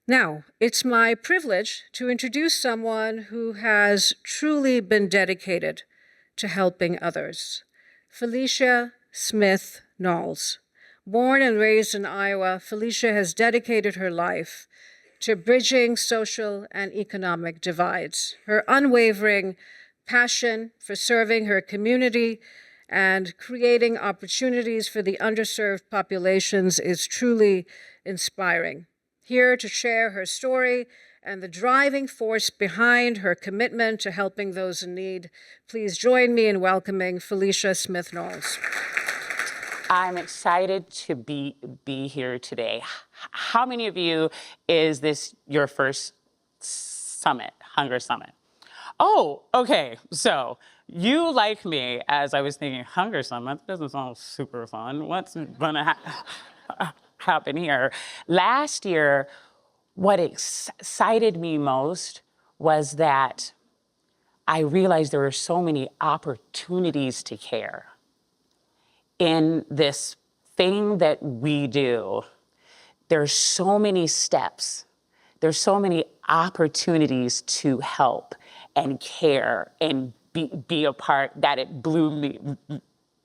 Now, it's my privilege to introduce someone who has truly been dedicated to helping others. Felicia Smith-Nalls. Born and raised in Iowa, Felicia has dedicated her life to bridging social and economic divides. Her unwavering passion for serving her community and creating opportunities for the underserved populations is truly inspiring. Here to share her story and the driving force behind her commitment to helping those in need, please join me in welcoming Felicia Smith-Nalls. I'm excited to be here today. How many of you is this your first summit, Hunger Summit? Oh, okay. So you, like me, as I was thinking, Hunger Summit doesn't sound super fun. What's gonna happen here? Last year, what excited me most was that I realized there were so many opportunities to care in this thing that we do. There's so many steps. There's so many opportunities to help and care and be a part that it blew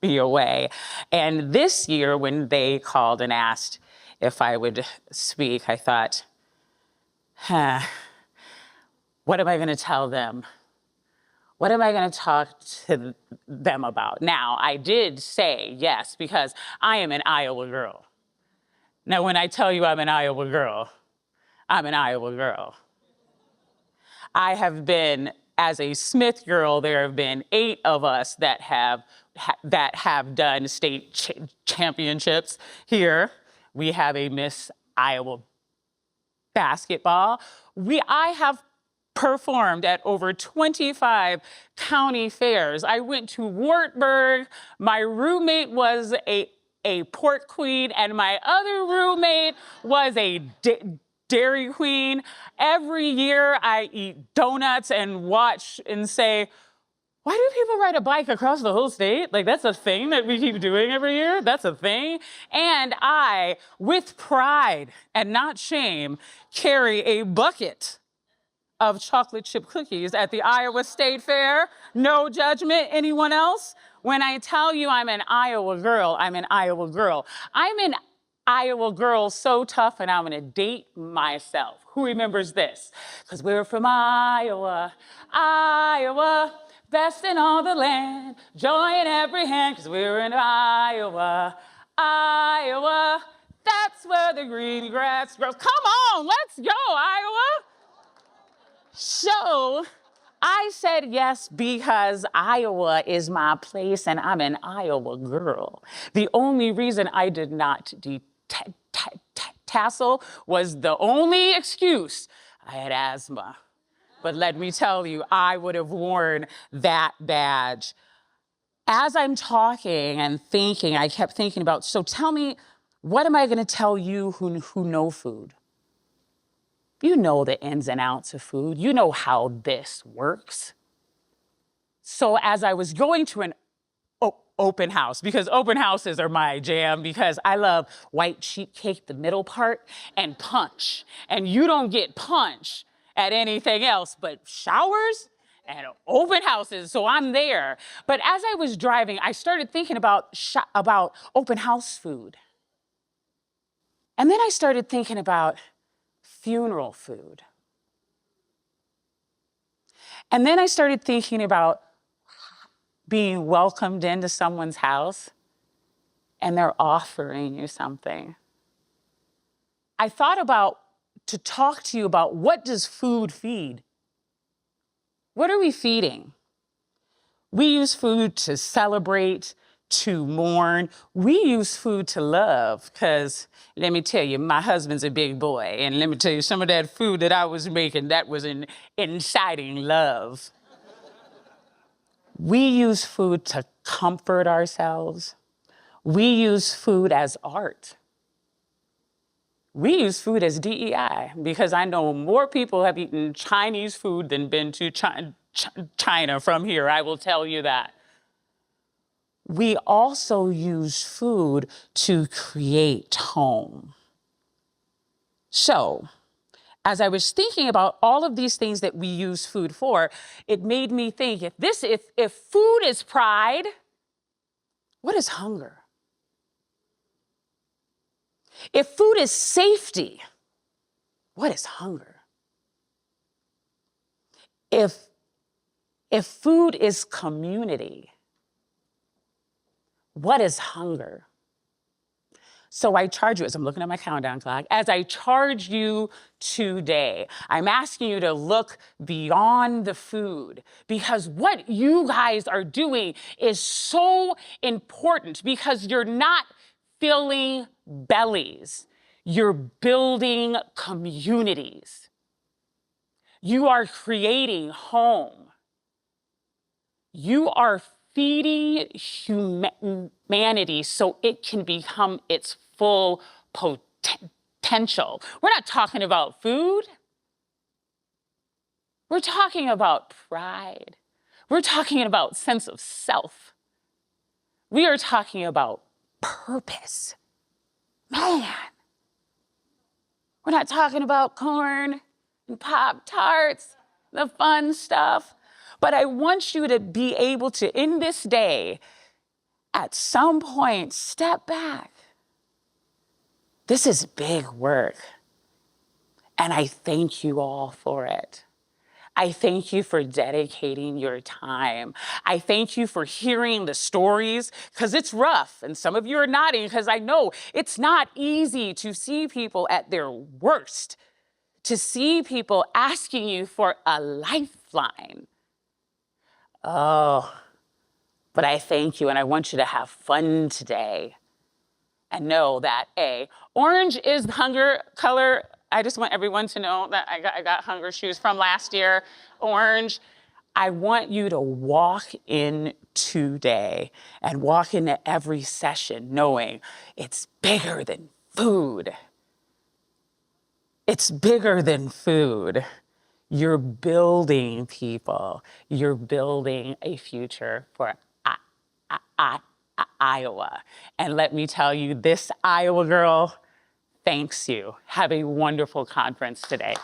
me away. And this year, when they called and asked if I would speak, I thought, what am I going to tell them? What am I going to talk to them about? Now, I did say yes, because I am an Iowa girl. Now, when I tell you I'm an Iowa girl, I'm an Iowa girl. I have been, as a Smith girl, there have been 8 of us that have done state championships here. We have a Miss Iowa basketball. I have performed at over 25 county fairs. I went to Wartburg. My roommate was a Port Queen, and my other roommate was a Dairy Queen. Every year I eat donuts and watch and say, why do people ride a bike across the whole state? Like, that's a thing that we keep doing every year? That's a thing? And I, with pride and not shame, carry a bucket of chocolate chip cookies at the Iowa State Fair. No judgment. Anyone else? When I tell you I'm an Iowa girl, I'm an Iowa girl. I'm an Iowa girl so tough, and I'm gonna date myself. Who remembers this? Because we're from Iowa, Iowa, best in all the land, joy in every hand, because we're in Iowa, Iowa, that's where the green grass grows. Come on, let's go, Iowa. So I said yes because Iowa is my place and I'm an Iowa girl. The only reason I did not tassel was the only excuse. I had asthma. But let me tell you, I would have worn that badge. As I'm talking and thinking, I kept thinking about, so tell me, what am I going to tell you who know food? You know the ins and outs of food. You know how this works. So as I was going to an open house, because open houses are my jam, because I love white sheet cake, the middle part, and punch. And you don't get punch at anything else but showers and open houses, so I'm there. But as I was driving, I started thinking about open house food. And then I started thinking about funeral food. And then I started thinking about being welcomed into someone's house and they're offering you something. I thought about to talk to you about, what does food feed? What are we feeding? We use food to celebrate, to mourn. We use food to love, because let me tell you, my husband's a big boy, and let me tell you, some of that food that I was making, that was inciting love. We use food to comfort ourselves. We use food as art. We use food as DEI, because I know more people have eaten Chinese food than been to China from here, I will tell you that. We also use food to create home. So, as I was thinking about all of these things that we use food for, it made me think, if food is pride, what is hunger? If food is safety, what is hunger? If food is community, what is hunger? So I charge you, as I'm looking at my countdown clock, as I charge you today, I'm asking you to look beyond the food, because what you guys are doing is so important, because you're not filling bellies, you're building communities. You are creating home. You are feeding humanity so it can become its full potential. We're not talking about food. We're talking about pride. We're talking about sense of self. We are talking about purpose. Man, we're not talking about corn and Pop-Tarts, the fun stuff. But I want you to be able to, in this day, at some point, step back. This is big work. And I thank you all for it. I thank you for dedicating your time. I thank you for hearing the stories, because it's rough. And some of you are nodding, because I know it's not easy to see people at their worst, to see people asking you for a lifeline. Oh, but I thank you, and I want you to have fun today. And know that, orange is the hunger color. I just want everyone to know that I got hunger shoes from last year, orange. I want you to walk in today and walk into every session knowing it's bigger than food. It's bigger than food. You're building people. You're building a future for Iowa. And let me tell you, this Iowa girl thanks you. Have a wonderful conference today.